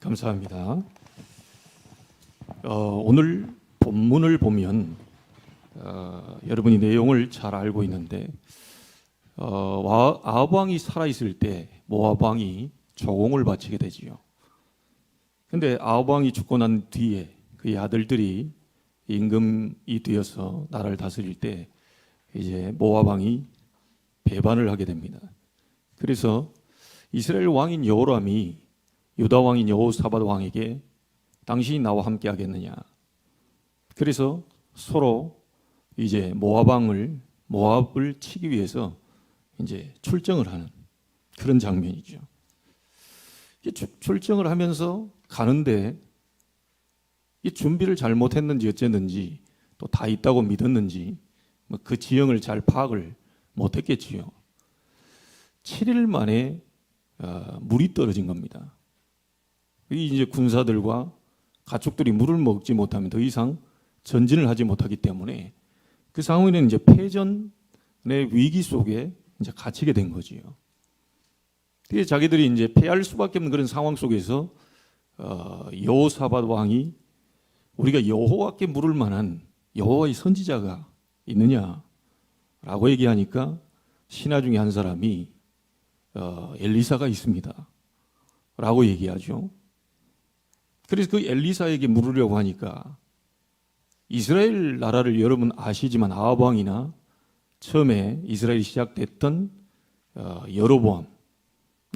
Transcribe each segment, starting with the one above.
감사합니다. 오늘 본문을 보면 여러분이 내용을 잘 알고 있는데 아합 왕이 살아있을 때 모압 왕이 조공을 바치게 되지요. 근데 아합 왕이 죽고 난 뒤에 그의 아들들이 임금이 되어서 나라를 다스릴 때 이제 모압 왕이 배반을 하게 됩니다. 그래서 이스라엘 왕인 여호람이 유다 왕인 여호사밧 왕에게 당신이 나와 함께 하겠느냐. 그래서 서로 이제 모압을 치기 위해서 이제 출정을 하는 그런 장면이죠. 출정을 하면서 가는데 이 준비를 잘못했는지 어쨌는지 또 다 있다고 믿었는지 그 지형을 잘 파악을 못했겠지요. 7일 만에 물이 떨어진 겁니다. 이제 군사들과 가축들이 물을 먹지 못하면 더 이상 전진을 하지 못하기 때문에 그 상황에는 이제 패전의 위기 속에 이제 갇히게 된 거지요. 그래서 자기들이 이제 패할 수밖에 없는 그런 상황 속에서 여호사밧 왕이 우리가 여호와께 물을 만한 여호와의 선지자가 있느냐라고 얘기하니까 신하 중에 한 사람이 엘리사가 있습니다 라고 얘기하죠. 그래서 그 엘리사에게 물으려고 하니까 이스라엘 나라를 여러분 아시지만 아합 왕이나 처음에 이스라엘이 시작됐던 여로보암,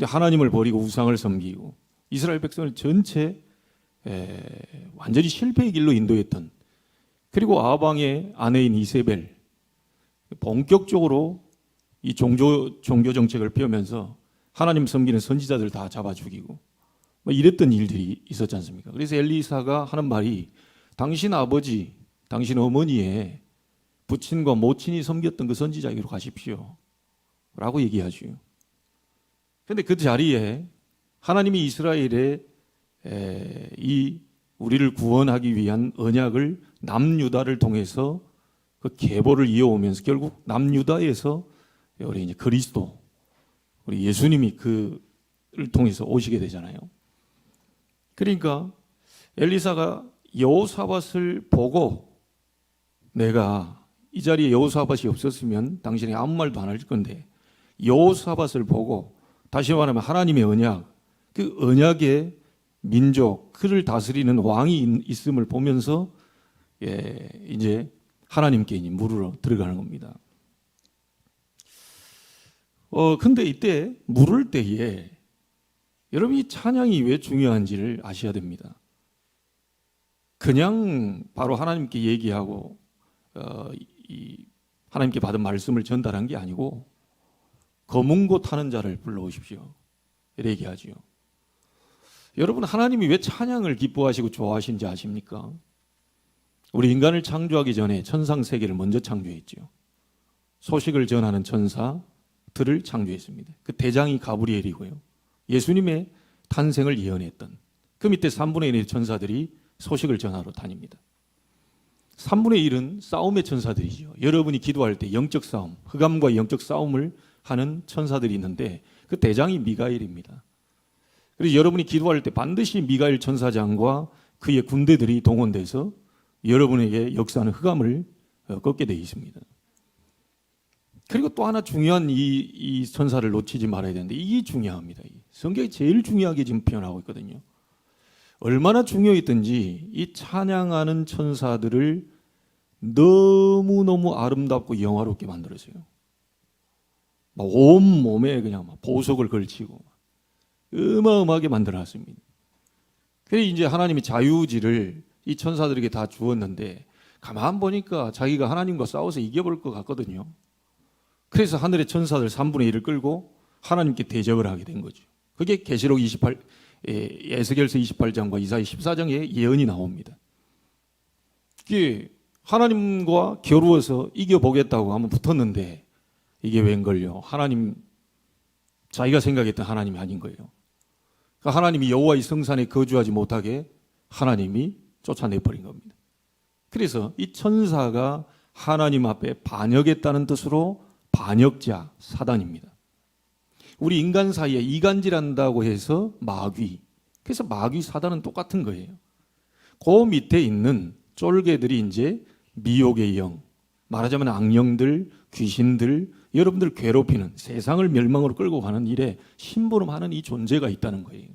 하나님을 버리고 우상을 섬기고 이스라엘 백성을 전체 완전히 실패의 길로 인도했던, 그리고 아합 왕의 아내인 이세벨 본격적으로 이 종교 정책을 펴면서 하나님 섬기는 선지자들 다 잡아 죽이고 이랬던 일들이 있었지 않습니까? 그래서 엘리사가 하는 말이 당신 아버지, 당신 어머니의 부친과 모친이 섬겼던 그 선지자에게로 가십시오 라고 얘기하죠. 그런데 그 자리에 하나님이 이스라엘의 이 우리를 구원하기 위한 언약을 남유다를 통해서 그 계보를 이어오면서 결국 남유다에서 우리 이제 그리스도, 우리 예수님이 그를 통해서 오시게 되잖아요. 그러니까 엘리사가 여호사밧을 보고 내가 이 자리에 여호사밧이 없었으면 당신이 아무 말도 안 할 건데 여호사밧을 보고, 다시 말하면 하나님의 언약, 그 언약의 민족, 그를 다스리는 왕이 있음을 보면서 이제 하나님께 물으러 들어가는 겁니다. 근데 이때 물을 때에 여러분이 찬양이 왜 중요한지를 아셔야 됩니다. 그냥 바로 하나님께 얘기하고 하나님께 받은 말씀을 전달한 게 아니고 검은 고 타는 자를 불러오십시오 이렇게 얘기하죠. 여러분, 하나님이 왜 찬양을 기뻐하시고 좋아하시는지 아십니까? 우리 인간을 창조하기 전에 천상 세계를 먼저 창조했죠. 소식을 전하는 천사들을 창조했습니다. 그 대장이 가브리엘이고요. 예수님의 탄생을 예언했던 그 밑에 3분의 1의 천사들이 소식을 전하러 다닙니다. 3분의 1은 싸움의 천사들이죠. 여러분이 기도할 때 영적 싸움, 흑암과 영적 싸움을 하는 천사들이 있는데 그 대장이 미가엘입니다. 그래서 여러분이 기도할 때 반드시 미가엘 천사장과 그의 군대들이 동원돼서 여러분에게 역사하는 흑암을 꺾게 되어 있습니다. 그리고 또 하나 중요한 이 천사를 놓치지 말아야 되는데 이게 중요합니다. 성경이 제일 중요하게 지금 표현하고 있거든요. 얼마나 중요했든지 이 찬양하는 천사들을 너무너무 아름답고 영화롭게 만들었어요. 막 온 몸에 그냥 막 보석을 걸치고 어마어마하게 만들어놨습니다. 그래서 이제 하나님이 자유지를 이 천사들에게 다 주었는데 가만 보니까 자기가 하나님과 싸워서 이겨볼 것 같거든요. 그래서 하늘의 천사들 3분의 1을 끌고 하나님께 대적을 하게 된 거죠. 그게 계시록 28, 에스겔서 28장과 이사야 14장에 예언이 나옵니다. 이게 하나님과 겨루어서 이겨보겠다고 한번 붙었는데 이게 웬걸요? 하나님, 자기가 생각했던 하나님이 아닌 거예요. 그러니까 하나님이 여호와의 성산에 거주하지 못하게 하나님이 쫓아내버린 겁니다. 그래서 이 천사가 하나님 앞에 반역했다는 뜻으로 반역자, 사단입니다. 우리 인간 사이에 이간질한다고 해서 마귀, 그래서 마귀 사단은 똑같은 거예요. 그 밑에 있는 쫄개들이 이제 미혹의 영, 말하자면 악령들, 귀신들, 여러분들 괴롭히는 세상을 멸망으로 끌고 가는 일에 심부름하는 이 존재가 있다는 거예요.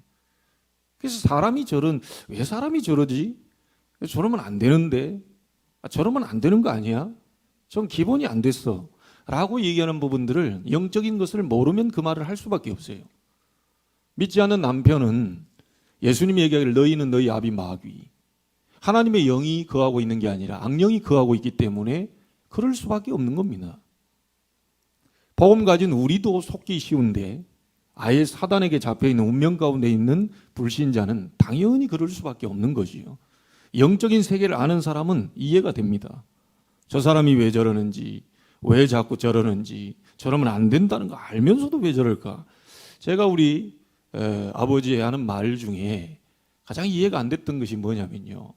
그래서 왜 사람이 저러지? 저러면 안 되는데, 저러면 안 되는 거 아니야? 전 기본이 안 됐어. 라고 얘기하는 부분들을 영적인 것을 모르면 그 말을 할 수밖에 없어요. 믿지 않는 남편은 예수님이 얘기하기를 너희는 너희 아비 마귀. 하나님의 영이 거하고 있는 게 아니라 악령이 거하고 있기 때문에 그럴 수밖에 없는 겁니다. 복음 가진 우리도 속기 쉬운데 아예 사단에게 잡혀있는 운명 가운데 있는 불신자는 당연히 그럴 수밖에 없는 거지요. 영적인 세계를 아는 사람은 이해가 됩니다. 저 사람이 왜 저러는지, 왜 자꾸 저러는지, 저러면 안 된다는 거 알면서도 왜 저럴까? 제가 우리 아버지의 하는 말 중에 가장 이해가 안 됐던 것이 뭐냐면요.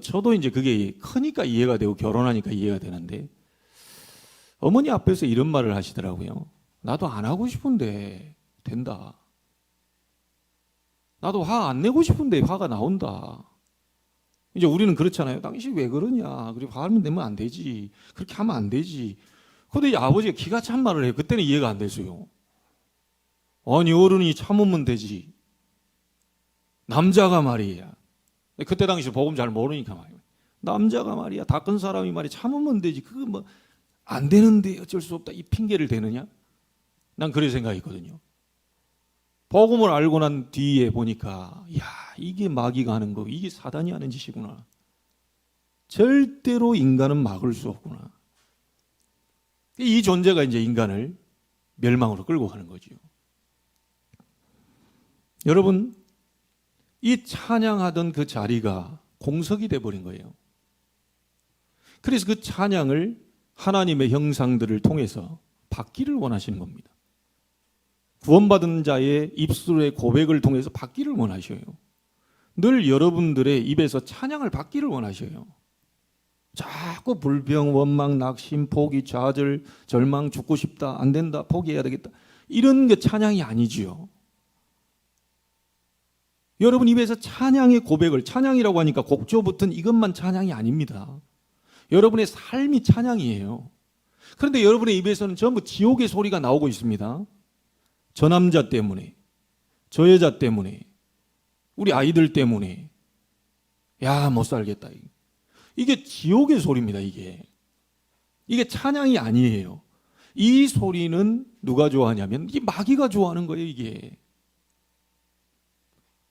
저도 이제 그게 크니까 이해가 되고 결혼하니까 이해가 되는데 어머니 앞에서 이런 말을 하시더라고요. 나도 안 하고 싶은데 된다. 나도 화 안 내고 싶은데 화가 나온다. 이제 우리는 그렇잖아요. 당신 왜 그러냐. 그리고 화를 내면 안 되지. 그렇게 하면 안 되지. 근데 아버지가 기가 찬 말을 해요. 그때는 이해가 안 됐어요. 아니 어른이 참으면 되지. 남자가 말이야. 그때 당시 복음 잘 모르니까 말이야. 남자가 말이야. 다 큰 사람이 말이야. 참으면 되지. 그거 뭐 안 되는데 어쩔 수 없다. 이 핑계를 대느냐? 난 그래 생각했거든요. 복음을 알고 난 뒤에 보니까 야 이게 마귀가 하는 거, 이게 사단이 하는 짓이구나. 절대로 인간은 막을 수 없구나. 이 존재가 이제 인간을 멸망으로 끌고 가는 거죠. 여러분, 이 찬양하던 그 자리가 공석이 돼버린 거예요. 그래서 그 찬양을 하나님의 형상들을 통해서 받기를 원하시는 겁니다. 구원받은 자의 입술의 고백을 통해서 받기를 원하셔요. 늘 여러분들의 입에서 찬양을 받기를 원하셔요. 자꾸 불평, 원망, 낙심, 포기, 좌절, 절망, 죽고 싶다, 안 된다, 포기해야 되겠다. 이런 게 찬양이 아니지요. 여러분 입에서 찬양의 고백을, 찬양이라고 하니까 곡조 붙은 이것만 찬양이 아닙니다. 여러분의 삶이 찬양이에요. 그런데 여러분의 입에서는 전부 지옥의 소리가 나오고 있습니다. 저 남자 때문에, 저 여자 때문에, 우리 아이들 때문에, 야, 못 살겠다. 이게 지옥의 소리입니다, 이게. 이게 찬양이 아니에요. 이 소리는 누가 좋아하냐면, 이 마귀가 좋아하는 거예요, 이게.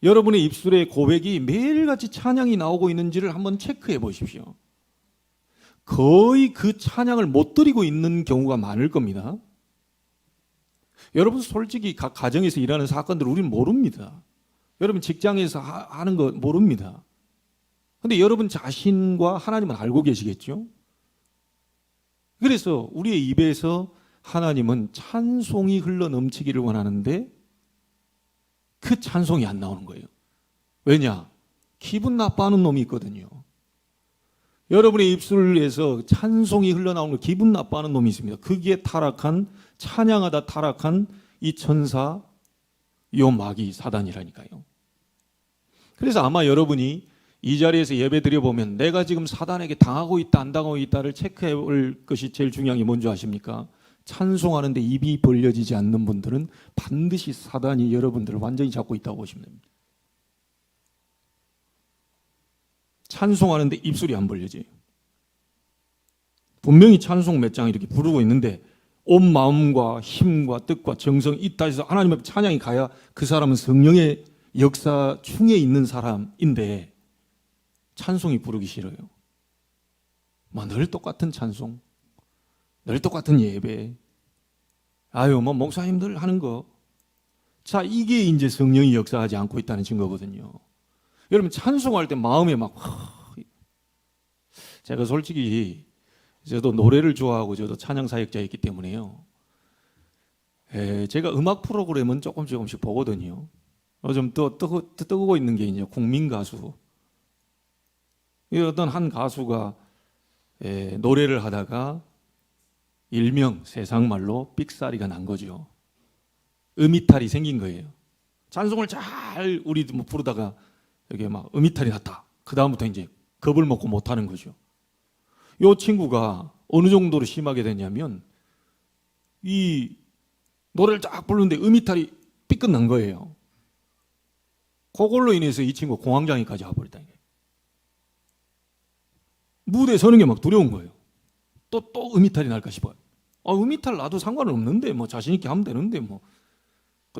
여러분의 입술의 고백이 매일같이 찬양이 나오고 있는지를 한번 체크해 보십시오. 거의 그 찬양을 못 드리고 있는 경우가 많을 겁니다. 여러분 솔직히 각 가정에서 일하는 사건들 우리는 모릅니다. 여러분 직장에서 하는 거 모릅니다. 그런데 여러분 자신과 하나님은 알고 계시겠죠? 그래서 우리의 입에서 하나님은 찬송이 흘러 넘치기를 원하는데 그 찬송이 안 나오는 거예요. 왜냐? 기분 나빠하는 놈이 있거든요. 여러분의 입술에서 찬송이 흘러나오는 거 기분 나빠하는 놈이 있습니다. 거기에 타락한, 찬양하다 타락한 이 천사, 요 마귀 사단이라니까요. 그래서 아마 여러분이 이 자리에서 예배 드려보면 내가 지금 사단에게 당하고 있다 안 당하고 있다를 체크해 볼 것이 제일 중요한 게 뭔지 아십니까? 찬송하는데 입이 벌려지지 않는 분들은 반드시 사단이 여러분들을 완전히 잡고 있다고 보시면 됩니다. 찬송하는데 입술이 안 벌려져요. 분명히 찬송 몇 장 이렇게 부르고 있는데 온 마음과 힘과 뜻과 정성이 있다 해서 하나님 앞에 찬양이 가야 그 사람은 성령의 역사 중에 있는 사람인데 찬송이 부르기 싫어요. 늘 똑같은 찬송, 늘 똑같은 예배. 목사님들 하는 거. 자, 이게 이제 성령이 역사하지 않고 있다는 증거거든요. 여러분 찬송할 때 마음에 제가 솔직히 저도 노래를 좋아하고 저도 찬양 사역자였기 때문에요. 제가 음악 프로그램은 조금씩 보거든요. 요즘 또 뜨고 있는 게 이제 국민 가수. 어떤 한 가수가 노래를 하다가 일명 세상 말로 삑사리가 난 거죠. 음이탈이 생긴 거예요. 찬송을 잘 우리도 뭐 부르다가 여기 막 음이탈이 났다. 그 다음부터 이제 겁을 먹고 못하는 거죠. 이 친구가 어느 정도로 심하게 됐냐면 이 노래를 쫙 부르는데 음이탈이 삐끗난 거예요. 그걸로 인해서 이 친구 공황장애까지 와버렸다는 거예요. 무대에 서는 게 막 두려운 거예요. 또 음이탈이 날까 싶어요. 음이탈 나도 상관은 없는데 뭐 자신 있게 하면 되는데 뭐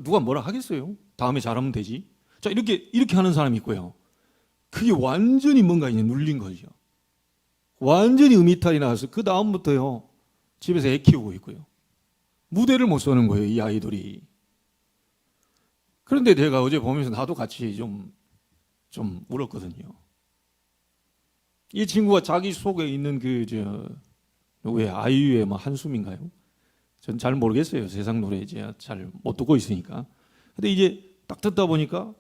누가 뭐라 하겠어요? 다음에 잘하면 되지. 자, 이렇게 하는 사람이 있고요. 그게 완전히 뭔가 이제 눌린 거죠. 완전히 음이탈이 나와서 그 다음부터요 집에서 애 키우고 있고요. 무대를 못 서는 거예요, 이 아이돌이. 그런데 제가 어제 보면서 나도 같이 좀 울었거든요. 이 친구가 자기 속에 있는 왜 아이유의 뭐 한숨인가요? 전 잘 모르겠어요. 세상 노래 이제 잘 못 듣고 있으니까. 근데 이제 딱 듣다 보니까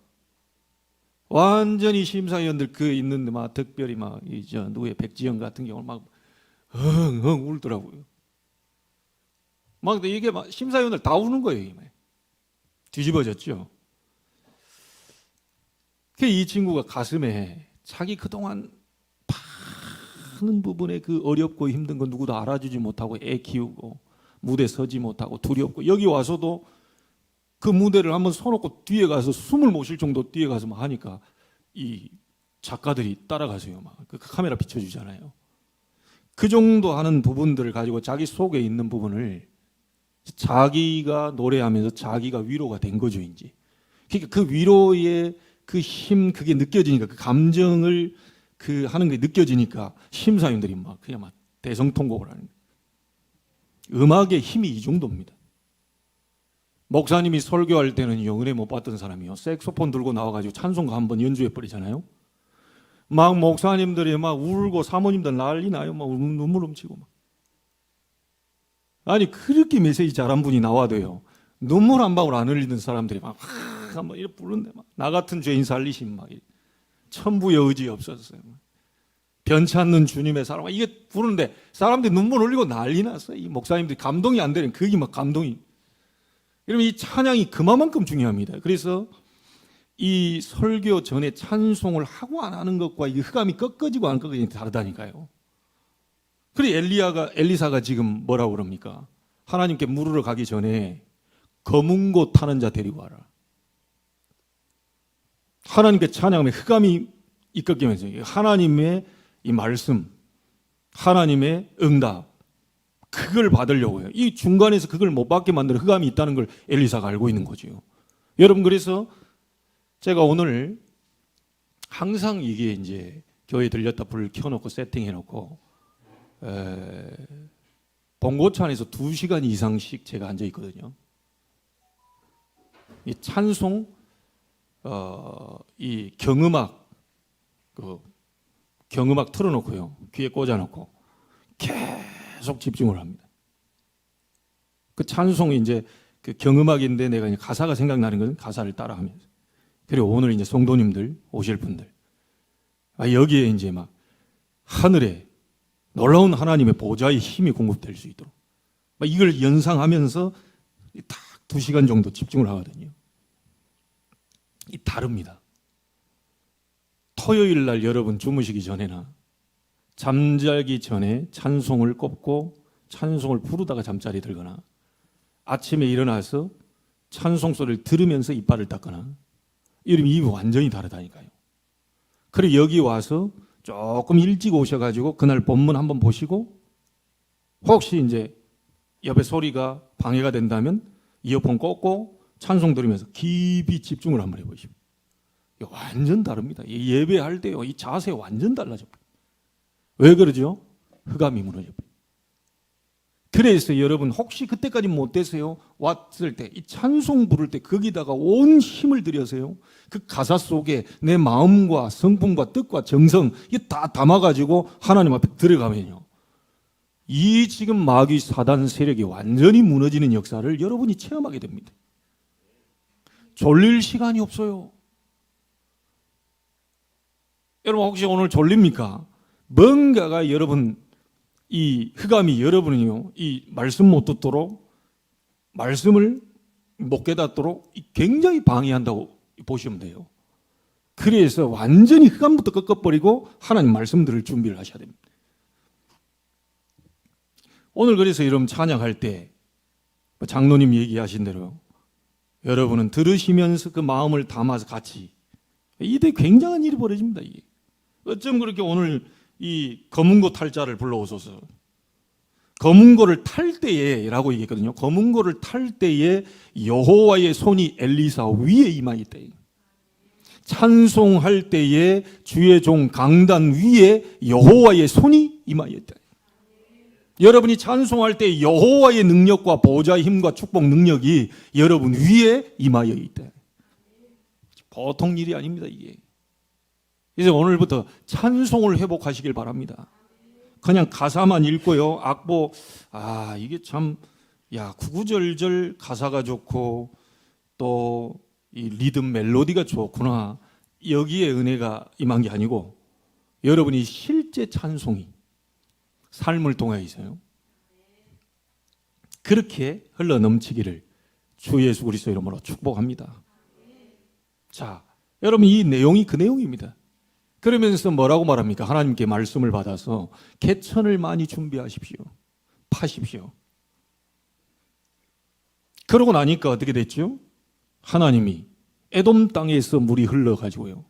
완전히 심사위원들 있는데 막 특별히 누구의 백지영 같은 경우는 막 엉엉 울더라고요. 막 이게 막 심사위원들 다 우는 거예요. 뒤집어졌죠. 이 친구가 가슴에 자기 그동안 많은 부분에 그 어렵고 힘든 거 누구도 알아주지 못하고 애 키우고 무대 서지 못하고 두렵고 여기 와서도 그 무대를 한번 서놓고 뒤에 가서 숨을 못 쉴 정도 뒤에 가서 막 하니까 이 작가들이 따라가세요. 막 그 카메라 비춰주잖아요. 그 정도 하는 부분들을 가지고 자기 속에 있는 부분을 자기가 노래하면서 자기가 위로가 된 거죠, 이제. 그러니까 그 위로의 그 힘, 그게 느껴지니까 그 감정을 하는 게 느껴지니까 심사위원들이 그냥 대성통곡을 하는 거예요. 음악의 힘이 이 정도입니다. 목사님이 설교할 때는요, 은혜 못 받던 사람이요, 색소폰 들고 나와가지고 찬송가 한번 연주해 버리잖아요. 막 목사님들이 막 울고 사모님들 난리 나요. 막 눈물 훔치고 막. 아니 그렇게 메시지 잘한 분이 나와도요, 눈물 한 방울 안 흘리는 사람들이 막 이렇게 부르는데 나 같은 죄인 살리심 천부의 의지 없었어요. 변치 않는 주님의 사랑 이게 부르는데 사람들이 눈물 흘리고 난리 났어요. 이 목사님들이 감동이 안 되는 그게 감동이. 그러면 이 찬양이 그만큼 중요합니다. 그래서 이 설교 전에 찬송을 하고 안 하는 것과 이 흑암이 꺾어지고 안 꺾어지는 게 다르다니까요. 그래 엘리사가 지금 뭐라고 그럽니까? 하나님께 물으러 가기 전에 검은 곳 타는 자 데리고 와라. 하나님께 찬양하면 흑암이 이끌리면서 하나님의 이 말씀, 하나님의 응답, 그걸 받으려고요. 이 중간에서 그걸 못 받게 만드는 흑암이 있다는 걸 엘리사가 알고 있는 거죠. 여러분, 그래서 제가 오늘 항상 이게 이제 교회 들렸다 불 켜놓고 세팅해놓고 봉고차 안에서 2시간 이상씩 제가 앉아 있거든요. 이 찬송, 이 경음악 틀어놓고요, 귀에 꽂아놓고 계속 집중을 합니다. 그 찬송이 이제 그 경음악인데 내가 이제 가사가 생각나는 건 가사를 따라하면서. 그리고 오늘 이제 성도님들 오실 분들, 여기에 이제 막 하늘에 놀라운 하나님의 보좌의 힘이 공급될 수 있도록 이걸 연상하면서 딱 2시간 정도 집중을 하거든요. 이 다릅니다. 토요일 날 여러분 주무시기 전에나 잠자기 전에 찬송을 꼽고 찬송을 부르다가 잠자리 들거나 아침에 일어나서 찬송 소리를 들으면서 이빨을 닦거나 이러면 이 완전히 다르다니까요. 그리고 여기 와서 조금 일찍 오셔가지고 그날 본문 한번 보시고 혹시 이제 옆에 소리가 방해가 된다면 이어폰 꽂고 찬송 들으면서 깊이 집중을 한번 해보시고 완전 다릅니다. 예배할 때요, 이 자세 완전 달라져. 왜 그러죠? 흑암이 무너져. 그래서 여러분 혹시 그때까지 못 되세요? 왔을 때 이 찬송 부를 때 거기다가 온 힘을 들여서요, 그 가사 속에 내 마음과 성품과 뜻과 정성 이게 다 담아가지고 하나님 앞에 들어가면요, 이 지금 마귀 사단 세력이 완전히 무너지는 역사를 여러분이 체험하게 됩니다. 졸릴 시간이 없어요. 여러분 혹시 오늘 졸립니까? 뭔가가 여러분 이 흑암이 여러분이요, 이 말씀 못 듣도록 말씀을 못 깨닫도록 굉장히 방해한다고 보시면 돼요. 그래서 완전히 흑암부터 꺾어버리고 하나님 말씀 들을 준비를 하셔야 됩니다. 오늘 그래서 여러분 찬양할 때 장로님 얘기하신 대로 여러분은 들으시면서 그 마음을 담아서 같이, 이때 굉장한 일이 벌어집니다. 이게 어쩜 그렇게 오늘 이 검은고 탈자를 불러오소서. 검은고를 탈 때에 라고 얘기했거든요. 검은고를 탈 때에 여호와의 손이 엘리사 위에 임하였다. 찬송할 때에 주의 종 강단 위에 여호와의 손이 임하였다. 여러분이 찬송할 때 여호와의 능력과 보좌의 힘과 축복 능력이 여러분 위에 임하여 있다. 보통 일이 아닙니다, 이게. 그래서 오늘부터 찬송을 회복하시길 바랍니다. 그냥 가사만 읽고요. 악보, 이게 참, 구구절절 가사가 좋고 또 이 리듬 멜로디가 좋구나. 여기에 은혜가 임한 게 아니고 여러분이 실제 찬송이 삶을 통해 있어요. 그렇게 흘러 넘치기를 주 예수 그리스도 이름으로 축복합니다. 자, 여러분 이 내용이 그 내용입니다. 그러면서 뭐라고 말합니까? 하나님께 말씀을 받아서 개천을 많이 준비하십시오. 파십시오. 그러고 나니까 어떻게 됐죠? 하나님이 에돔 땅에서 물이 흘러가지고요.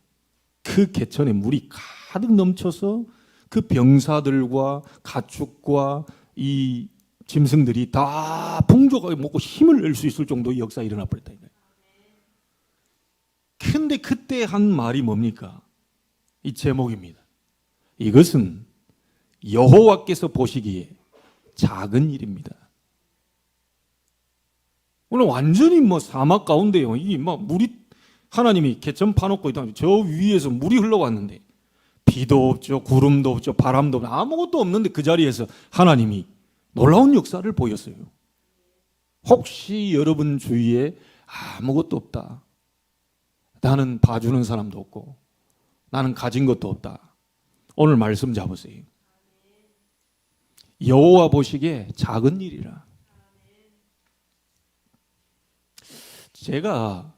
그 개천에 물이 가득 넘쳐서 그 병사들과 가축과 이 짐승들이 다 풍족하게 먹고 힘을 낼 수 있을 정도의 역사가 일어나 버렸다. 근데 그때 한 말이 뭡니까? 이 제목입니다. 이것은 여호와께서 보시기에 작은 일입니다. 오늘 완전히 사막 가운데요. 이 물이 하나님이 개천 파놓고 있다. 저 위에서 물이 흘러왔는데 비도 없죠, 구름도 없죠, 바람도 없죠, 아무것도 없는데 그 자리에서 하나님이 놀라운 역사를 보였어요. 혹시 여러분 주위에 아무것도 없다. 나는 봐주는 사람도 없고 나는 가진 것도 없다. 오늘 말씀 잡으세요. 여호와 보시기에 작은 일이라. 제가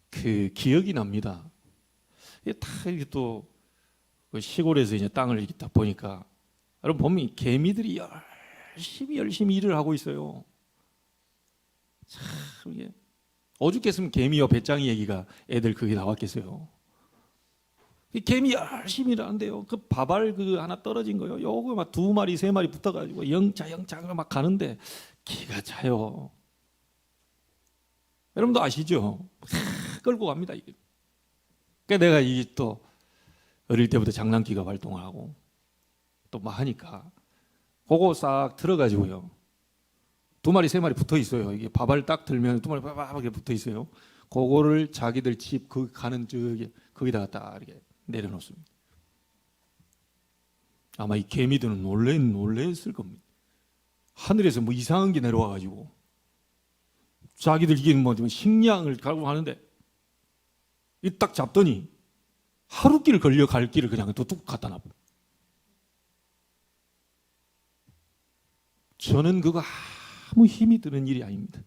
그 기억이 납니다. 다 이게 또 시골에서 이제 땅을 이렇게 딱 보니까 여러분 보면 개미들이 열심히 일을 하고 있어요. 참 이게 오죽했으면 개미와 배짱이 얘기가 애들 그게 나왔겠어요. 개미 열심히 일하는데요. 그 밥알 하나 떨어진 거요. 요거 막 2마리 3마리 붙어가지고 영차 막 가는데 기가 차요. 여러분도 아시죠? 끌고 갑니다. 이게. 그러니까 내가 이게 또 어릴 때부터 장난기가 활동을 하고 또 막 하니까 그거 싹 들어가지고요. 2마리 3마리 붙어 있어요. 이게 밥알 딱 들면 2마리 이렇게 붙어 있어요. 그거를 자기들 집 가는 거기다가 딱 이렇게 내려놓습니다. 아마 이 개미들은 놀랬을 겁니다. 하늘에서 이상한 게 내려와가지고 자기들 이게 식량을 가고 하는데 이 딱 잡더니 하루길 걸려 갈 길을 그냥 뚝 갖다 놔. 저는 그거 아무 힘이 드는 일이 아닙니다.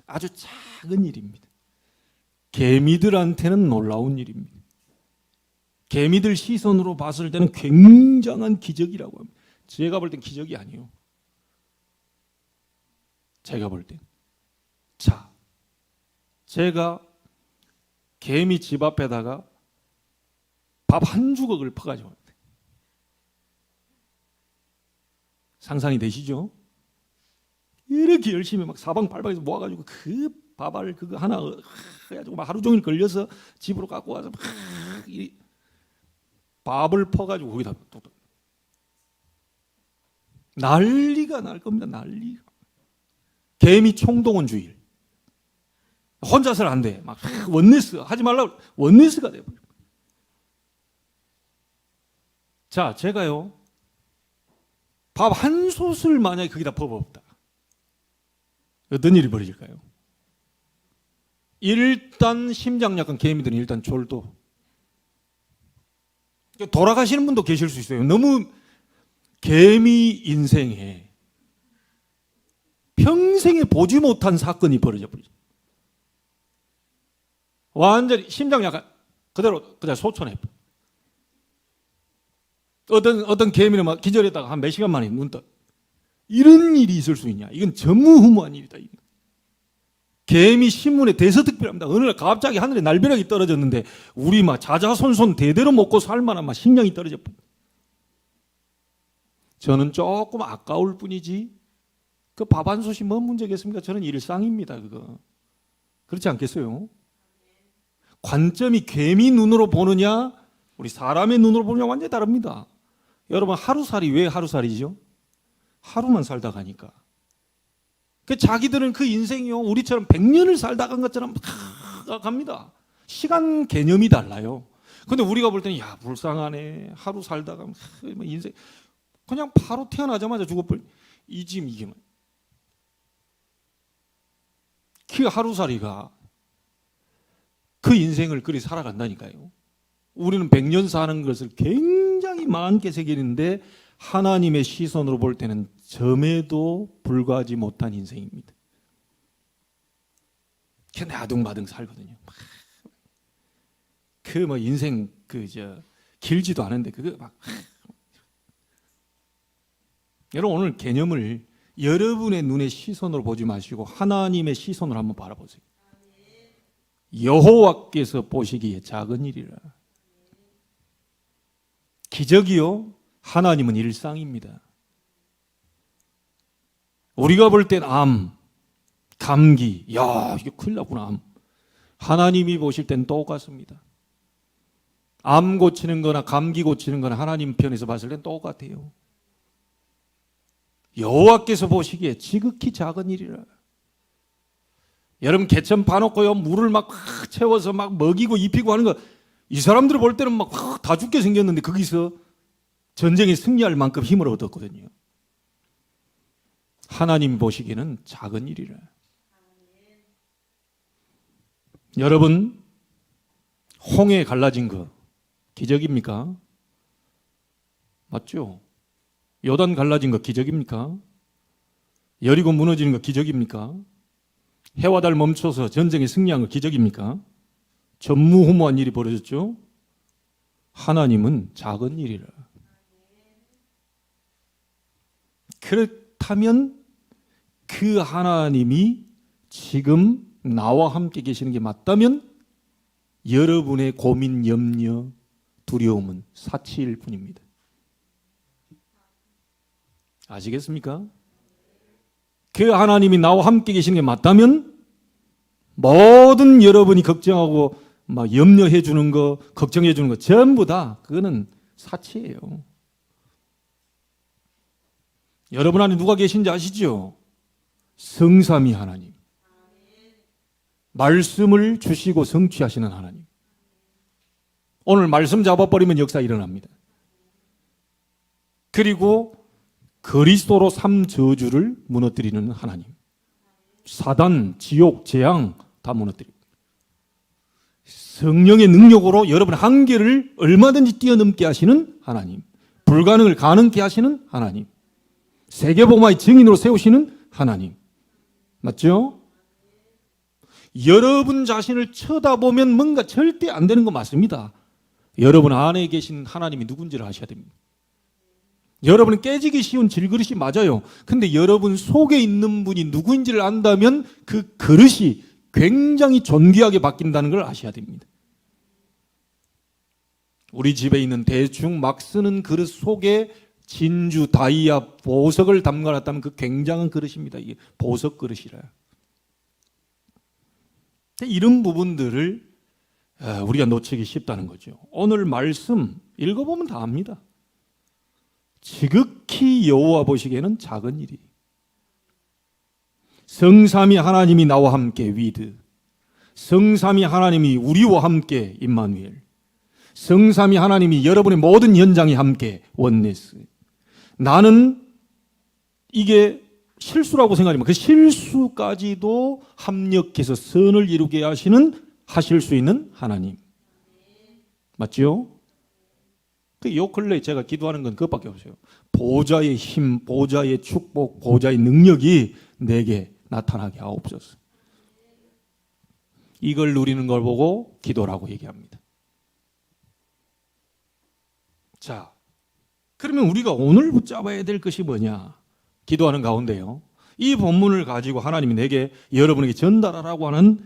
아주 작은 일입니다. 개미들한테는 놀라운 일입니다. 개미들 시선으로 봤을 때는 굉장한 기적이라고 합니다. 제가 볼 땐 기적이 아니에요. 제가 볼 땐. 자, 제가 개미 집 앞에다가 밥 한 주걱을 퍼가지고 상상이 되시죠? 이렇게 열심히 사방팔방에서 모아가지고 그 밥알 그거 하나 해가지고 하루 종일 걸려서 집으로 갖고 와서 밥을 퍼가지고 거기다 난리가 날 겁니다. 난리가. 개미 총동원 주일. 혼자서는 안 돼. 원네스 하지 말라고 원네스가 돼버려. 자, 제가요 밥 한 솥을 만약에 거기다 퍼부었다. 어떤 일이 벌어질까요? 일단 심장 약간 개미들은 일단 졸도. 돌아가시는 분도 계실 수 있어요. 너무 개미 인생에 평생에 보지 못한 사건이 벌어져 버리죠. 완전히 심장 약간 그대로 그냥 소천해. 어떤 개미는 막 기절했다가 한 몇 시간 만에 눈 떠. 이런 일이 있을 수 있냐? 이건 전무후무한 일이다. 개미 신문에 대서특필합니다. 어느 날 갑자기 하늘에 날벼락이 떨어졌는데 우리 막 자자손손 대대로 먹고 살 만한 막 식량이 떨어져. 저는 조금 아까울 뿐이지 그 밥 한 솥이 뭔 문제겠습니까? 저는 일상입니다. 그거 그렇지 않겠어요? 관점이 개미 눈으로 보느냐 우리 사람의 눈으로 보느냐 완전히 다릅니다. 여러분 하루살이 왜 하루살이죠? 하루만 살다 가니까. 그 자기들은 그 인생이요 우리처럼 100년을 살다 간 것처럼 갑니다. 시간 개념이 달라요. 근데 우리가 볼 때는 야 불쌍하네 하루 살다가 인생 그냥 바로 태어나자마자 죽어버려. 이짐 이게 그 하루살이가 그 인생을 그리 살아간다니까요. 우리는 100년 사는 것을 굉장히 많게 새기는데 하나님의 시선으로 볼 때는 점에도 불과하지 못한 인생입니다. 그냥 아둥바둥 살거든요. 그 뭐 인생 길지도 않은데 그거 막 여러분 오늘 개념을 여러분의 눈의 시선으로 보지 마시고 하나님의 시선으로 한번 바라보세요. 여호와께서 보시기에 작은 일이라. 기적이요 하나님은 일상입니다. 우리가 볼 땐 암, 감기, 야 이게 큰일 났구나 암. 하나님이 보실 땐 똑같습니다. 암 고치는 거나 감기 고치는 거나 하나님 편에서 봤을 땐 똑같아요. 여호와께서 보시기에 지극히 작은 일이라. 여러분 개천 파놓고요 물을 막 채워서 막 먹이고 입히고 하는 거 이 사람들 볼 때는 막 다 죽게 생겼는데 거기서 전쟁에 승리할 만큼 힘을 얻었거든요. 하나님 보시기에는 작은 일이라. 여러분 홍해 갈라진 거 기적입니까? 맞죠? 요단 갈라진 거 기적입니까? 여리고 무너지는 거 기적입니까? 해와 달 멈춰서 전쟁에 승리한 거 기적입니까? 전무후무한 일이 벌어졌죠? 하나님은 작은 일이라. 그렇다면 그 하나님이 지금 나와 함께 계시는 게 맞다면 여러분의 고민, 염려, 두려움은 사치일 뿐입니다. 아시겠습니까? 그 하나님이 나와 함께 계시는 게 맞다면 모든 여러분이 걱정하고 막 염려해 주는 거, 걱정해 주는 거 전부 다 그거는 사치예요. 여러분 안에 누가 계신지 아시죠? 성삼위 하나님. 말씀을 주시고 성취하시는 하나님. 오늘 말씀 잡아버리면 역사 일어납니다. 그리고 그리스도로 삶 저주를 무너뜨리는 하나님. 사단, 지옥, 재앙 다 무너뜨립니다. 성령의 능력으로 여러분의 한계를 얼마든지 뛰어넘게 하시는 하나님. 불가능을 가능케 하시는 하나님. 세계복음화의 증인으로 세우시는 하나님. 맞죠? 여러분 자신을 쳐다보면 뭔가 절대 안 되는 거 맞습니다. 여러분 안에 계신 하나님이 누군지를 아셔야 됩니다. 여러분은 깨지기 쉬운 질그릇이 맞아요. 근데 여러분 속에 있는 분이 누구인지를 안다면 그 그릇이 굉장히 존귀하게 바뀐다는 걸 아셔야 됩니다. 우리 집에 있는 대충 막 쓰는 그릇 속에 진주, 다이아, 보석을 담가놨다면 그 굉장한 그릇입니다. 이게 보석 그릇이라. 이런 부분들을 우리가 놓치기 쉽다는 거죠. 오늘 말씀 읽어보면 다 압니다. 지극히 여호와 보시기에는 작은 일이. 성삼위 하나님이 나와 함께 위드. 성삼위 하나님이 우리와 함께 임마누엘. 성삼위 하나님이 여러분의 모든 현장에 함께 원네스. 나는 이게 실수라고 생각하지만 그 실수까지도 합력해서 선을 이루게 하실 수 있는 하나님. 맞죠? 요 근래 제가 기도하는 건 그것밖에 없어요. 보좌의 힘, 보좌의 축복, 보좌의 능력이 내게 나타나게 하옵소서. 이걸 누리는 걸 보고 기도라고 얘기합니다. 자, 그러면 우리가 오늘 붙잡아야 될 것이 뭐냐? 기도하는 가운데요, 이 본문을 가지고 하나님이 내게 여러분에게 전달하라고 하는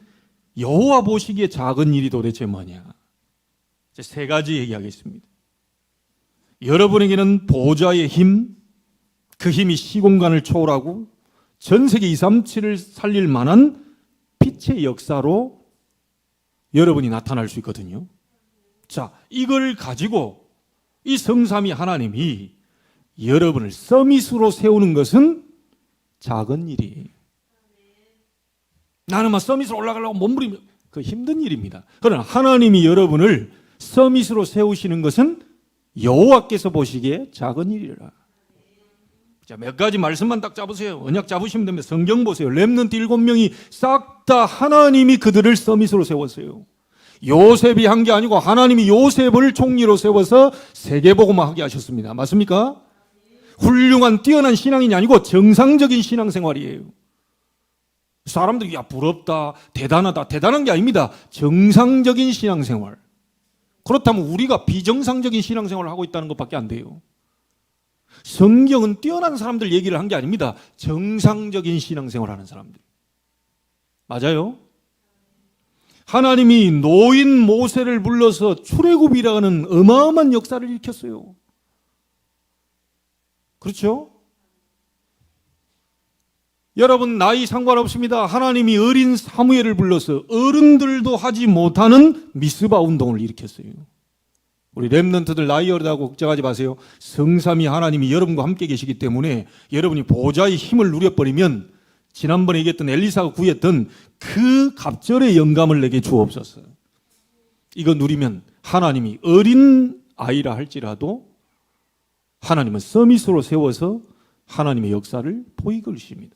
여호와 보시기에 작은 일이 도대체 뭐냐? 세 가지 얘기하겠습니다. 여러분에게는 보좌의 힘, 그 힘이 시공간을 초월하고 전 세계 237을 살릴 만한 빛의 역사로 여러분이 나타날 수 있거든요. 자, 이걸 가지고 이 성삼위 하나님이 여러분을 서밋으로 세우는 것은 작은 일이에요. 나는 막 서밋으로 올라가려고 몸부리면 그 힘든 일입니다. 그러나 하나님이 여러분을 서밋으로 세우시는 것은 여호와께서 보시기에 작은 일이라. 자, 몇 가지 말씀만 딱 잡으세요. 언약 잡으시면 됩니다. 성경 보세요. 렘넌트 7명이 싹 다 하나님이 그들을 서밋으로 세웠어요. 요셉이 한 게 아니고 하나님이 요셉을 총리로 세워서 세계복음화하게 하셨습니다. 맞습니까? 훌륭한 뛰어난 신앙인이 아니고 정상적인 신앙생활이에요. 사람들이 야 부럽다, 대단하다, 대단한 게 아닙니다. 정상적인 신앙생활. 그렇다면 우리가 비정상적인 신앙생활을 하고 있다는 것밖에 안 돼요. 성경은 뛰어난 사람들 얘기를 한 게 아닙니다. 정상적인 신앙생활을 하는 사람들. 맞아요? 하나님이 노인 모세를 불러서 출애굽이라는 어마어마한 역사를 일으켰어요. 그렇죠? 여러분 나이 상관없습니다. 하나님이 어린 사무엘을 불러서 어른들도 하지 못하는 미스바 운동을 일으켰어요. 우리 렘넌트들 나이 어리다고 걱정하지 마세요. 성삼위 하나님이 여러분과 함께 계시기 때문에 여러분이 보좌의 힘을 누려버리면 지난번에 얘기했던 엘리사가 구했던 그 갑절의 영감을 내게 주옵소서. 이거 누리면 하나님이 어린 아이라 할지라도 하나님은 서밋으로 세워서 하나님의 역사를 보이게 하십니다.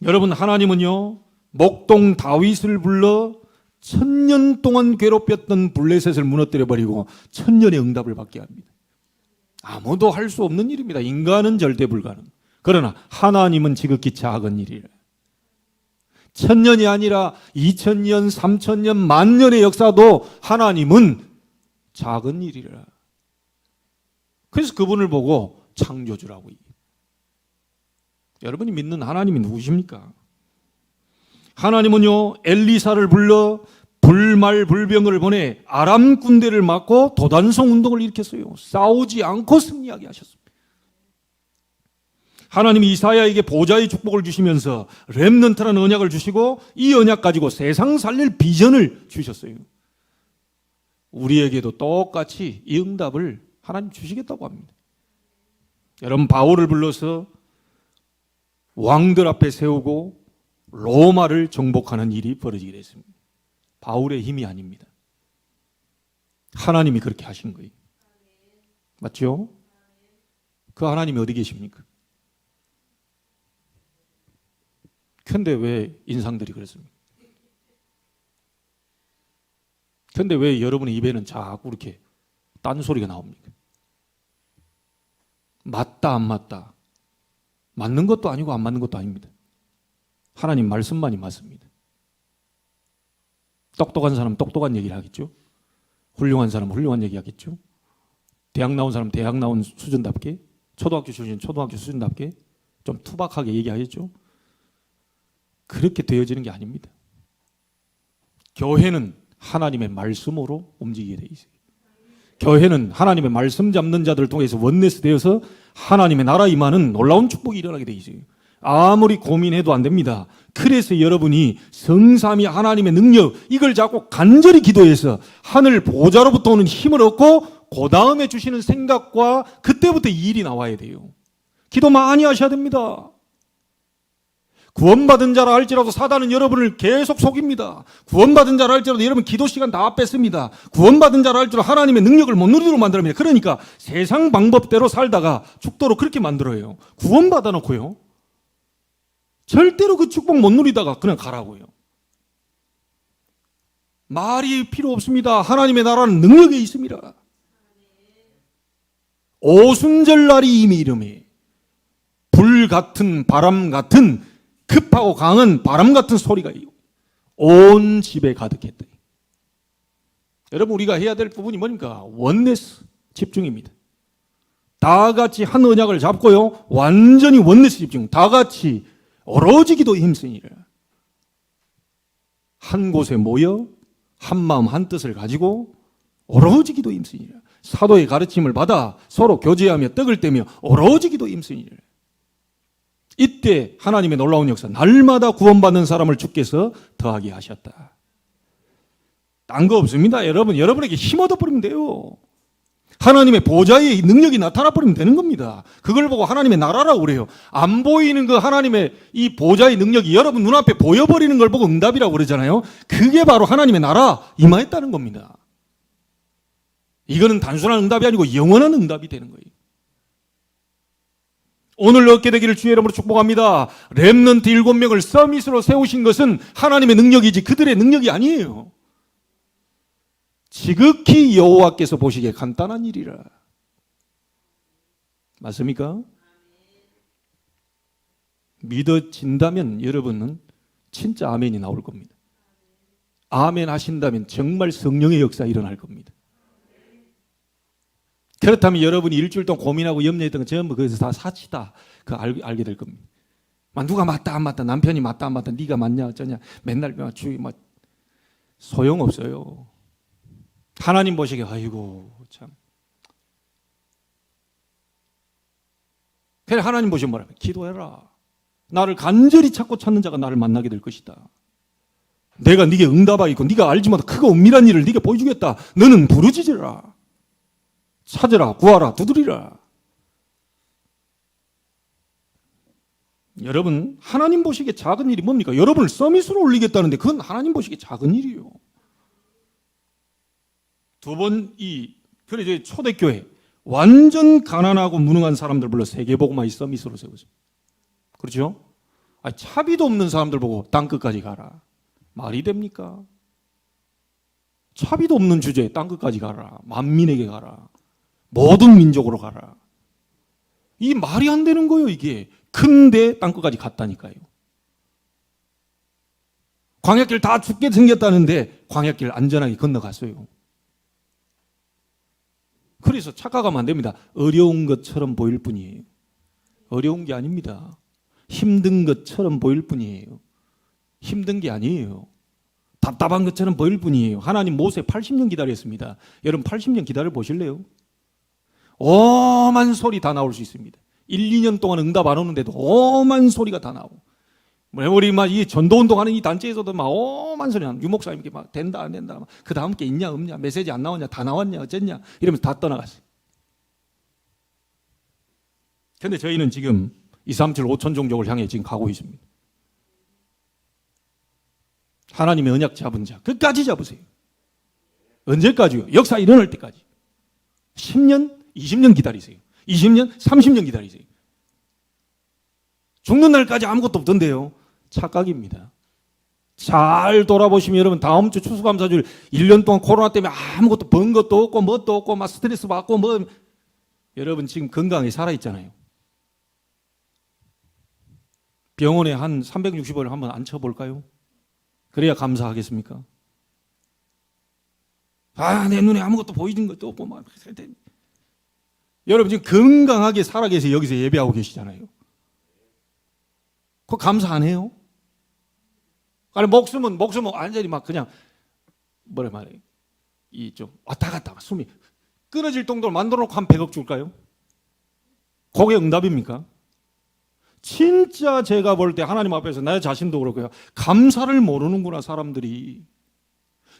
여러분 하나님은요 목동 다윗을 불러 1000년 동안 괴롭혔던 블레셋을 무너뜨려버리고 1000년의 응답을 받게 합니다. 아무도 할 수 없는 일입니다. 인간은 절대 불가능. 그러나 하나님은 지극히 작은 일이라. 1000년이 아니라 2000년, 3000년, 만년의 역사도 하나님은 작은 일이라. 그래서 그분을 보고 창조주라고 얘기해요. 여러분이 믿는 하나님이 누구십니까? 하나님은요 엘리사를 불러 불말불병을 보내 아람 군대를 막고 도단성 운동을 일으켰어요. 싸우지 않고 승리하게 하셨습니다. 하나님이 이사야에게 보좌의 축복을 주시면서 렘넌트라는 언약을 주시고 이 언약 가지고 세상 살릴 비전을 주셨어요. 우리에게도 똑같이 이 응답을 하나님 주시겠다고 합니다. 여러분 바울을 불러서 왕들 앞에 세우고 로마를 정복하는 일이 벌어지게 됐습니다. 바울의 힘이 아닙니다. 하나님이 그렇게 하신 거예요. 맞죠? 그 하나님이 어디 계십니까? 근데 왜 인상들이 그렇습니까? 근데 왜 여러분의 입에는 자꾸 이렇게 딴소리가 나옵니까? 맞다 안 맞다. 맞는 것도 아니고 안 맞는 것도 아닙니다. 하나님 말씀만이 맞습니다. 똑똑한 사람은 똑똑한 얘기를 하겠죠. 훌륭한 사람은 훌륭한 얘기 하겠죠. 대학 나온 사람은 대학 나온 수준답게, 초등학교 출신 초등학교 수준답게 좀 투박하게 얘기하겠죠. 그렇게 되어지는 게 아닙니다. 교회는 하나님의 말씀으로 움직이게 돼 있어요. 교회는 하나님의 말씀 잡는 자들을 통해서 원내스 되어서 하나님의 나라 임하는 놀라운 축복이 일어나게 돼 있어요. 아무리 고민해도 안 됩니다. 그래서 여러분이 성삼위 하나님의 능력 이걸 잡고 간절히 기도해서 하늘 보좌로부터 오는 힘을 얻고 그 다음에 주시는 생각과 그때부터 이 일이 나와야 돼요. 기도 많이 하셔야 됩니다. 구원받은 자라 할지라도 사단은 여러분을 계속 속입니다. 구원받은 자라 할지라도 여러분 기도 시간 다 뺐습니다. 구원받은 자라 할지라도 하나님의 능력을 못 누리도록 만듭니다. 그러니까 세상 방법대로 살다가 죽도록 그렇게 만들어요. 구원받아 놓고요. 절대로 그 축복 못 누리다가 그냥 가라고요. 말이 필요 없습니다. 하나님의 나라는 능력에 있습니다. 오순절날이 이미 이름에 불 불 같은 바람 같은 급하고 강한 바람 같은 소리가 온 집에 가득했다. 여러분, 우리가 해야 될 부분이 뭡니까? 원네스, 집중입니다. 다 같이 한 언약을 잡고요, 완전히 원네스 집중, 다 같이 오로지 기도에 힘쓰니라. 한 곳에 모여 한 마음 한 뜻을 가지고 오로지 기도에 힘쓰니라. 사도의 가르침을 받아 서로 교제하며 떡을 떼며 오로지 기도에 힘쓰니라. 이때 하나님의 놀라운 역사, 날마다 구원받는 사람을 주께서 더하게 하셨다. 딴 거 없습니다. 여러분에게 힘 얻어버리면 돼요. 하나님의 보좌의 능력이 나타나버리면 되는 겁니다. 그걸 보고 하나님의 나라라고 그래요. 안 보이는 그 하나님의 이 보좌의 능력이 여러분 눈앞에 보여버리는 걸 보고 응답이라고 그러잖아요. 그게 바로 하나님의 나라 임하였다는 겁니다. 이거는 단순한 응답이 아니고 영원한 응답이 되는 거예요. 오늘 얻게 되기를 주의 이름으로 축복합니다. 렘넌트 7명을 서밋으로 세우신 것은 하나님의 능력이지 그들의 능력이 아니에요. 지극히 여호와께서 보시기에 간단한 일이라. 맞습니까? 믿어진다면 여러분은 진짜 아멘이 나올 겁니다. 아멘 하신다면 정말 성령의 역사 일어날 겁니다. 그렇다면 여러분이 일주일 동안 고민하고 염려했던 건 전부 거기서 다 사치다. 그거 알게 될 겁니다. 누가 맞다 안 맞다, 남편이 맞다 안 맞다, 네가 맞냐 어쩌냐, 맨날 주위 소용없어요. 하나님 보시기에 아이고 참. 그래 하나님 보시면 뭐라? 기도해라. 나를 간절히 찾는 자가 나를 만나게 될 것이다. 내가 네게 응답하겠고 네가 알지 못한 크고 은밀한 일을 네게 보여주겠다. 너는 부르짖으라. 찾으라, 구하라, 두드리라. 여러분, 하나님 보시기에 작은 일이 뭡니까? 여러분을 서밋으로 올리겠다는데 그건 하나님 보시기에 작은 일이에요. 두 번, 그래, 초대교회, 완전 가난하고 무능한 사람들 불러 세계복음화의 서밋으로 세우죠. 그렇죠? 차비도 없는 사람들 보고 땅끝까지 가라. 말이 됩니까? 차비도 없는 주제에 땅끝까지 가라. 만민에게 가라. 모든 민족으로 가라. 이 말이 안 되는 거예요, 이게. 큰데 땅끝까지 갔다니까요. 광야길 다 죽게 생겼다는데 광야길 안전하게 건너갔어요. 그래서 착각하면 안 됩니다. 어려운 것처럼 보일 뿐이에요. 어려운 게 아닙니다. 힘든 것처럼 보일 뿐이에요. 힘든 게 아니에요. 답답한 것처럼 보일 뿐이에요. 하나님 모세 80년 기다렸습니다. 여러분 80년 기다려 보실래요? 오만 소리 다 나올 수 있습니다. 1, 2년 동안 응답 안 오는데도 오만 소리가 다 나오고. 우리 이 전도운동 하는 이 단체에서도 오만 소리 나는 유목사님께 된다 안 된다. 그 다음 게 있냐 없냐, 메시지 안 나왔냐, 다 나왔냐, 어쨌냐 이러면서 다 떠나갔어요. 그런데 저희는 지금 237 5천 종족을 향해 지금 가고 있습니다. 하나님의 언약 잡은 자 끝까지 잡으세요. 언제까지요? 역사 일어날 때까지. 10년, 20년 기다리세요. 20년, 30년 기다리세요. 죽는 날까지 아무것도 없던데요. 착각입니다. 잘 돌아보시면 여러분 다음 주 추수감사주일 1년 동안 코로나 때문에 아무것도 번 것도 없고 뭣도 없고 막 스트레스 받고 여러분 지금 건강히 살아있잖아요. 병원에 한 360을 한번 앉혀볼까요? 그래야 감사하겠습니까? 내 눈에 아무것도 보이는 것도 없고 여러분 지금 건강하게 살아계세요. 여기서 예배하고 계시잖아요. 그거 감사 안 해요? 아니 목숨은 완전히 그냥 뭐라 말해요? 좀 왔다 갔다 숨이 끊어질 정도로 만들어 놓고 한 100억 줄까요? 그게 응답입니까? 진짜 제가 볼 때 하나님 앞에서 나 자신도 그렇고요. 감사를 모르는구나 사람들이.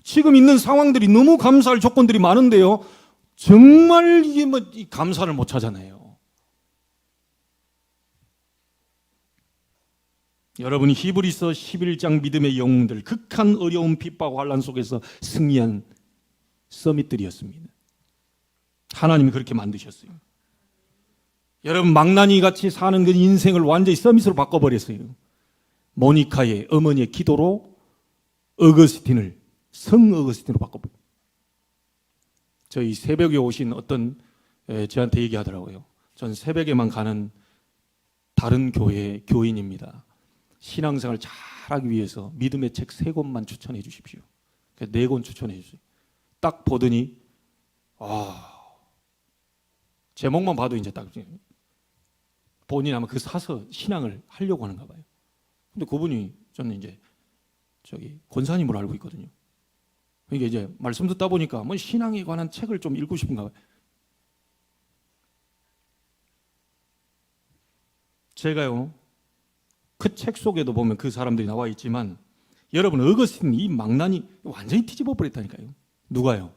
지금 있는 상황들이 너무 감사할 조건들이 많은데요. 정말 이게 감사를 못 하잖아요. 여러분이 히브리서 11장 믿음의 영웅들, 극한 어려운 핍박과 환난 속에서 승리한 서밋들이었습니다. 하나님이 그렇게 만드셨어요. 여러분 망나니 같이 사는 그 인생을 완전히 서밋으로 바꿔버렸어요. 모니카의 어머니의 기도로 성 어거스틴으로 바꿔버렸어요. 저희 새벽에 오신 어떤 저한테 얘기하더라고요. 전 새벽에만 가는 다른 교회 교인입니다. 신앙생활 잘하기 위해서 믿음의 책 3권만 추천해 주십시오. 4권 추천해 주세요. 딱 보더니 제목만 봐도 이제 딱 본인 아마 그 사서 신앙을 하려고 하는가 봐요. 근데 그분이 저는 이제 권사님으로 알고 있거든요. 이게 이제 말씀 듣다 보니까 뭐 신앙에 관한 책을 좀 읽고 싶은가 봐요. 제가요, 그 책 속에도 보면 그 사람들이 나와 있지만 여러분, 어거스틴 이 망나니 완전히 뒤집어 버렸다니까요. 누가요?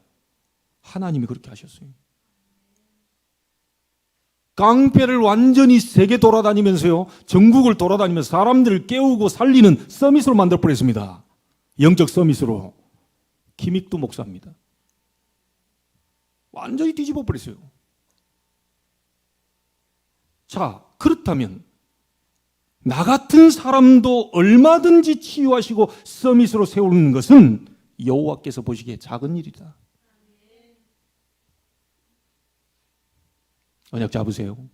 하나님이 그렇게 하셨어요. 깡패를 완전히 세계 돌아다니면서요, 전국을 돌아다니면서 사람들을 깨우고 살리는 서밋으로 만들어 버렸습니다. 영적 서밋으로. 김익두 목사입니다. 완전히 뒤집어 버렸어요. 자, 그렇다면 나 같은 사람도 얼마든지 치유하시고 서밋으로 세우는 것은 여호와께서 보시기에 작은 일이다. 언약 잡으세요.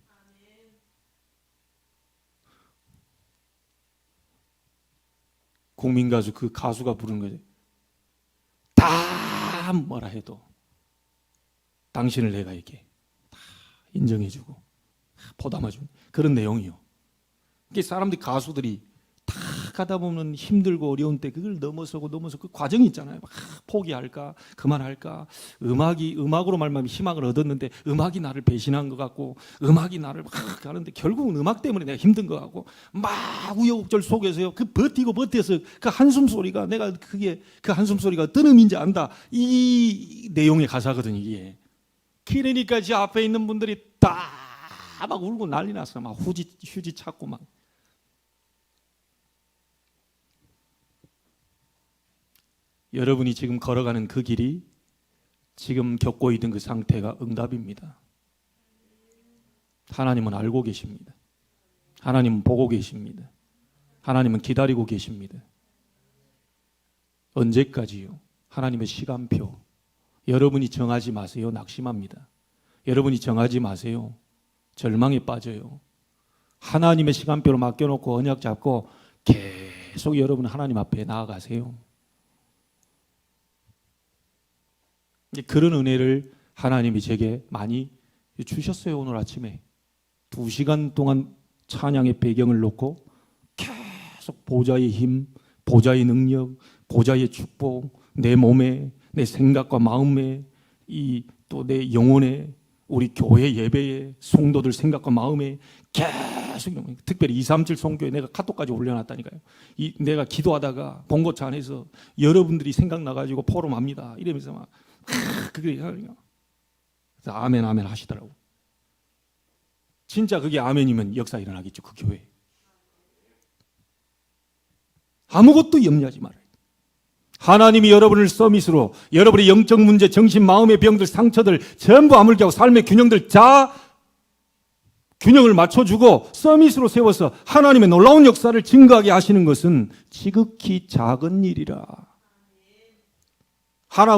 국민가수 그 가수가 부르는 거죠. 다 뭐라 해도 당신을 내가 이렇게 다 인정해주고 보담아주는 그런 내용이요. 이게 사람들이, 가수들이 다 가다 보면 힘들고 어려운 때 그걸 넘어서 그 과정이 있잖아요. 막 포기할까, 그만할까. 음악으로 말하면 희망을 얻었는데 음악이 나를 배신한 것 같고, 음악이 나를 막 가는데 결국은 음악 때문에 내가 힘든 것 같고, 막 우여곡절 속에서요, 그 버텨서 그 한숨 소리가, 내가 그게 그 한숨 소리가 어떤 의미인지 안다. 이 내용의 가사거든요, 이게. 그러니까 제 앞에 있는 분들이 다 막 울고 난리 났어요. 막 휴지 찾고 막. 여러분이 지금 걸어가는 그 길이 지금 겪고 있는 그 상태가 응답입니다. 하나님은 알고 계십니다. 하나님은 보고 계십니다. 하나님은 기다리고 계십니다. 언제까지요? 하나님의 시간표. 여러분이 정하지 마세요. 낙심합니다. 여러분이 정하지 마세요. 절망에 빠져요. 하나님의 시간표로 맡겨놓고 언약 잡고 계속 여러분 하나님 앞에 나아가세요. 그런 은혜를 하나님이 제게 많이 주셨어요. 오늘 아침에 2시간 동안 찬양의 배경을 놓고 계속 보좌의 힘, 보좌의 능력, 보좌의 축복, 내 몸에, 내 생각과 마음에, 또 내 영혼에, 우리 교회 예배에, 성도들 생각과 마음에 계속, 특별히 237 성교에 내가 카톡까지 올려놨다니까요. 내가 기도하다가 봉고차 안에서 여러분들이 생각나가지고 포럼합니다 이러면서 막 그게 그래서 아멘 아멘 하시더라고. 진짜 그게 아멘이면 역사 일어나겠죠. 그 교회 아무것도 염려하지 말아요. 하나님이 여러분을 서밋으로, 여러분의 영적 문제, 정신, 마음의 병들, 상처들 전부 아물게 하고 삶의 균형들 균형을 맞춰주고 서밋으로 세워서 하나님의 놀라운 역사를 증거하게 하시는 것은 지극히 작은 일이라.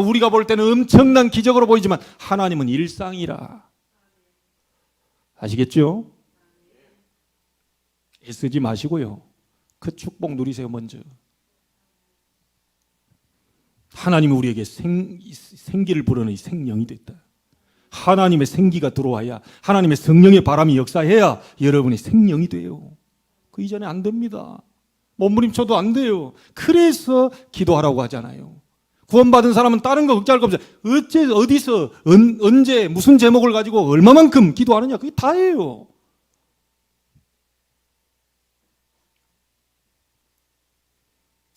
우리가 볼 때는 엄청난 기적으로 보이지만 하나님은 일상이라. 아시겠죠? 애쓰지 마시고요, 그 축복 누리세요. 먼저 하나님이 우리에게 생기를 불어넣은 생명이 됐다. 하나님의 생기가 들어와야, 하나님의 성령의 바람이 역사해야 여러분이 생명이 돼요. 그 이전에 안 됩니다. 몸부림쳐도 안 돼요. 그래서 기도하라고 하잖아요. 구원받은 사람은 다른 거 걱정할 거 없어요. 어디서 언제 무슨 제목을 가지고 얼마만큼 기도하느냐, 그게 다예요.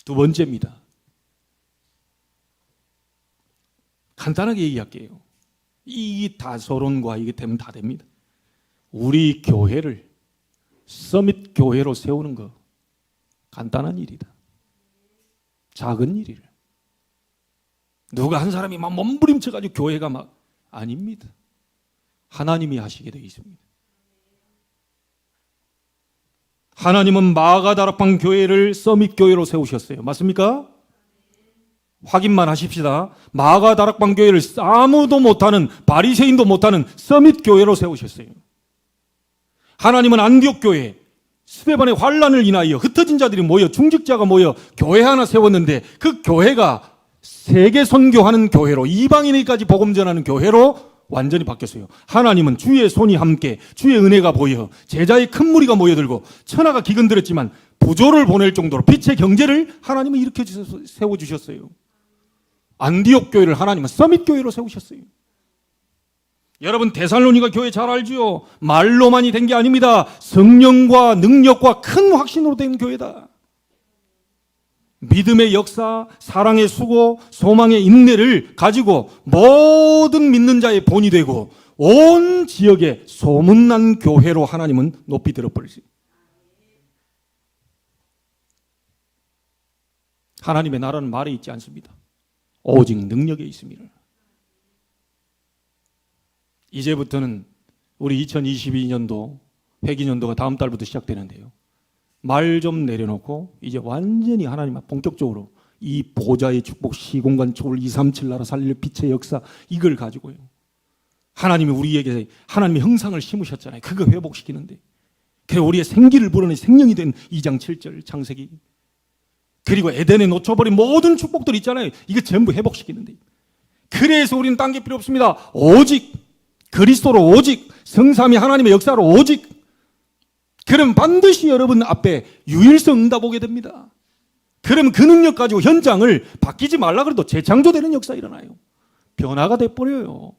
두 번째입니다. 간단하게 얘기할게요. 이 다소론과 이게 되면 다 됩니다. 우리 교회를 서밋 교회로 세우는 거 간단한 일이다. 작은 일이라. 누가 한 사람이 막 몸부림쳐가지고 교회가 막 아닙니다. 하나님이 하시게 되어 있습니다. 하나님은 마가다락방 교회를 서밋 교회로 세우셨어요. 맞습니까? 확인만 하십시다. 마가다락방 교회를 아무도 못하는, 바리새인도 못하는 서밋 교회로 세우셨어요. 하나님은 안디옥 교회, 스데반의 환란을 인하여 흩어진 자들이 모여 중직자가 모여 교회 하나 세웠는데 그 교회가 세계 선교하는 교회로, 이방인에게까지 복음 전하는 교회로 완전히 바뀌었어요. 하나님은 주의 손이 함께 주의 은혜가 보여 제자의 큰 무리가 모여들고 천하가 기근들었지만 부조를 보낼 정도로 빛의 경제를 하나님은 일으켜 세워주셨어요. 안디옥 교회를 하나님은 서밋 교회로 세우셨어요. 여러분 데살로니가 교회 잘 알지요? 말로만이 된 게 아닙니다. 성령과 능력과 큰 확신으로 된 교회다. 믿음의 역사, 사랑의 수고, 소망의 인내를 가지고 모든 믿는 자의 본이 되고 온 지역에 소문난 교회로 하나님은 높이 들어버리세요. 하나님의 나라는 말에 있지 않습니다. 오직 능력에 있습니다. 이제부터는 우리 2022년도 회기년도가 다음 달부터 시작되는데요. 말 좀 내려놓고 이제 완전히 하나님 본격적으로 이 보좌의 축복, 시공간 초월 237 나라 살릴 빛의 역사, 이걸 가지고요. 하나님이 우리에게 하나님의 형상을 심으셨잖아요. 그거 회복시키는데. 그래 우리의 생기를 불어넣은 생명이 된 2장 7절 창세기. 그리고 에덴에 놓쳐버린 모든 축복들 있잖아요. 이거 전부 회복시키는데. 그래서 우리는 딴 게 필요 없습니다. 오직 그리스도로, 오직 성삼위 하나님의 역사로, 오직. 그럼 반드시 여러분 앞에 유일성 응답 오게 됩니다. 그럼 그 능력 가지고 현장을 바뀌지 말라 그래도 재창조되는 역사 일어나요. 변화가 돼버려요.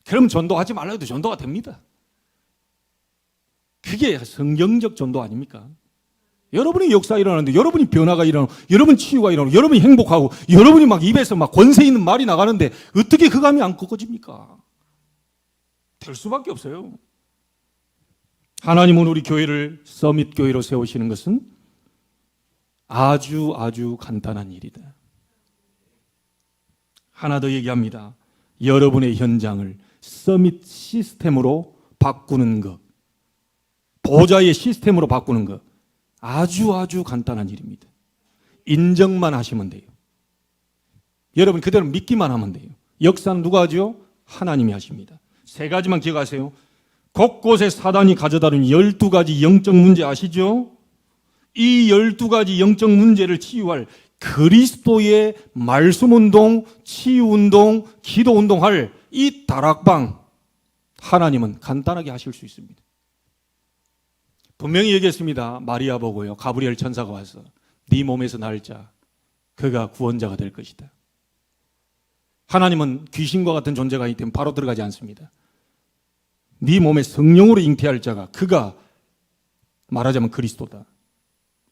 그럼 전도하지 말라 해도 전도가 됩니다. 그게 성경적 전도 아닙니까? 여러분이 역사 일어나는데, 여러분이 변화가 일어나고, 여러분 치유가 일어나고, 여러분이 행복하고, 여러분이 막 입에서 막 권세 있는 말이 나가는데 어떻게 그 감이 안 꺾어집니까? 될 수밖에 없어요. 하나님은 우리 교회를 서밋 교회로 세우시는 것은 아주 간단한 일이다. 하나 더 얘기합니다. 여러분의 현장을 서밋 시스템으로 바꾸는 것, 보좌의 시스템으로 바꾸는 것, 아주 간단한 일입니다. 인정만 하시면 돼요. 여러분 그대로 믿기만 하면 돼요. 역사는 누가 하죠? 하나님이 하십니다. 세 가지만 기억하세요. 곳곳에 사단이 가져다는 12가지 영적 문제 아시죠? 이 12가지 영적 문제를 치유할 그리스도의 말씀운동, 치유운동, 기도운동 할 이 다락방, 하나님은 간단하게 하실 수 있습니다. 분명히 얘기했습니다. 마리아 보고요, 가브리엘 천사가 와서 네 몸에서 날 자, 그가 구원자가 될 것이다. 하나님은 귀신과 같은 존재가 있기 때문에 바로 들어가지 않습니다. 네 몸에 성령으로 잉태할 자가, 그가 말하자면 그리스도다.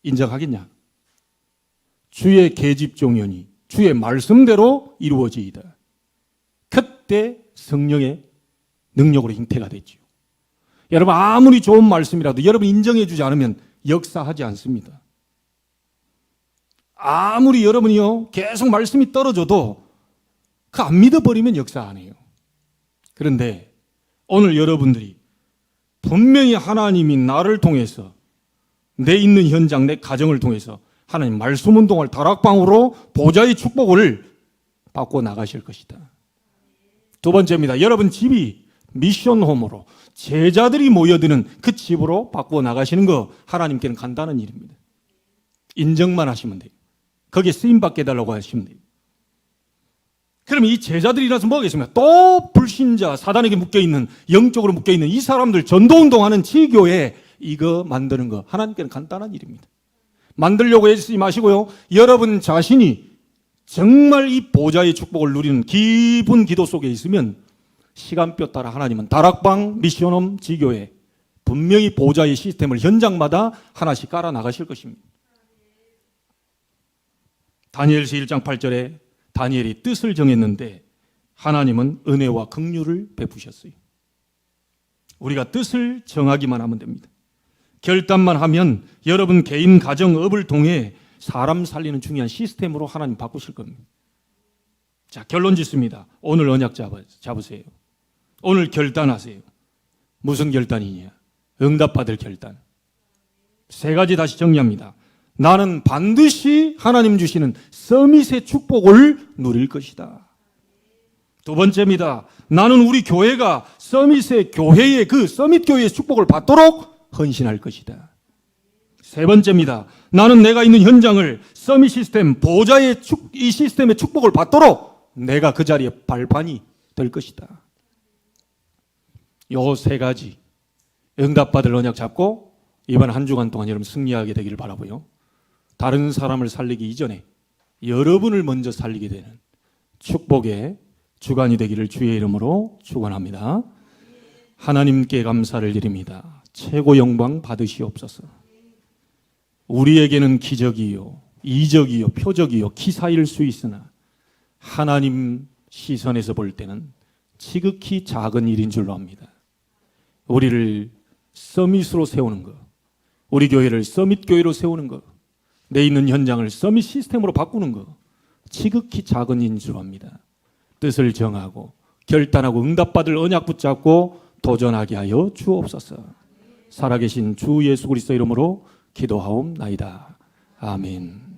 인정하겠냐? 주의 계집종연이 주의 말씀대로 이루어지이다. 그때 성령의 능력으로 잉태가 됐죠. 여러분 아무리 좋은 말씀이라도 여러분 인정해 주지 않으면 역사하지 않습니다. 아무리 여러분이요 계속 말씀이 떨어져도 그 안 믿어버리면 역사 안 해요. 그런데 오늘 여러분들이 분명히 하나님이 나를 통해서, 내 있는 현장, 내 가정을 통해서 하나님 말씀 운동할 다락방으로 보좌의 축복을 받고 나가실 것이다. 두 번째입니다. 여러분 집이 미션홈으로 제자들이 모여드는 그 집으로 바꾸어 나가시는 거 하나님께는 간단한 일입니다. 인정만 하시면 돼요. 거기에 쓰임받게 해달라고 하시면 돼요. 그럼 이 제자들이 일어나서 뭐가 있습니까? 또 불신자, 사단에게 묶여있는, 영적으로 묶여있는 이 사람들 전도운동하는 지교회 이거 만드는 거 하나님께는 간단한 일입니다. 만들려고 애쓰지 마시고요. 여러분 자신이 정말 이 보좌의 축복을 누리는 깊은 기도 속에 있으면 시간표 따라 하나님은 다락방, 미션홈, 지교회 분명히 보좌의 시스템을 현장마다 하나씩 깔아 나가실 것입니다. 다니엘서 1장 8절에 다니엘이 뜻을 정했는데 하나님은 은혜와 긍휼을 베푸셨어요. 우리가 뜻을 정하기만 하면 됩니다. 결단만 하면 여러분 개인 가정업을 통해 사람 살리는 중요한 시스템으로 하나님 바꾸실 겁니다. 자, 결론 짓습니다. 오늘 언약 잡으세요. 오늘 결단하세요. 무슨 결단이냐? 응답받을 결단. 세 가지 다시 정리합니다. 나는 반드시 하나님 주시는 서밋의 축복을 누릴 것이다. 두 번째입니다. 나는 우리 교회가 서밋의 교회의 그 서밋 교회의 축복을 받도록 헌신할 것이다. 세 번째입니다. 나는 내가 있는 현장을 서밋 시스템, 보호자의 이 시스템의 축복을 받도록 내가 그 자리에 발판이 될 것이다. 요 세 가지 응답받을 언약 잡고 이번 한 주간 동안 여러분 승리하게 되기를 바라고요. 다른 사람을 살리기 이전에 여러분을 먼저 살리게 되는 축복의 주간이 되기를 주의 이름으로 축원합니다. 하나님께 감사를 드립니다. 최고 영광 받으시옵소서. 우리에게는 기적이요, 이적이요, 표적이요, 기사일 수 있으나 하나님 시선에서 볼 때는 지극히 작은 일인 줄로 압니다. 우리를 서밋으로 세우는 것, 우리 교회를 서밋 교회로 세우는 것, 내 있는 현장을 서밋 시스템으로 바꾸는 것, 지극히 작은 일인 줄로 압니다. 뜻을 정하고 결단하고 응답받을 언약 붙잡고 도전하게 하여 주옵소서. 살아계신 주 예수 그리스도 이름으로 기도하옵나이다. 아멘.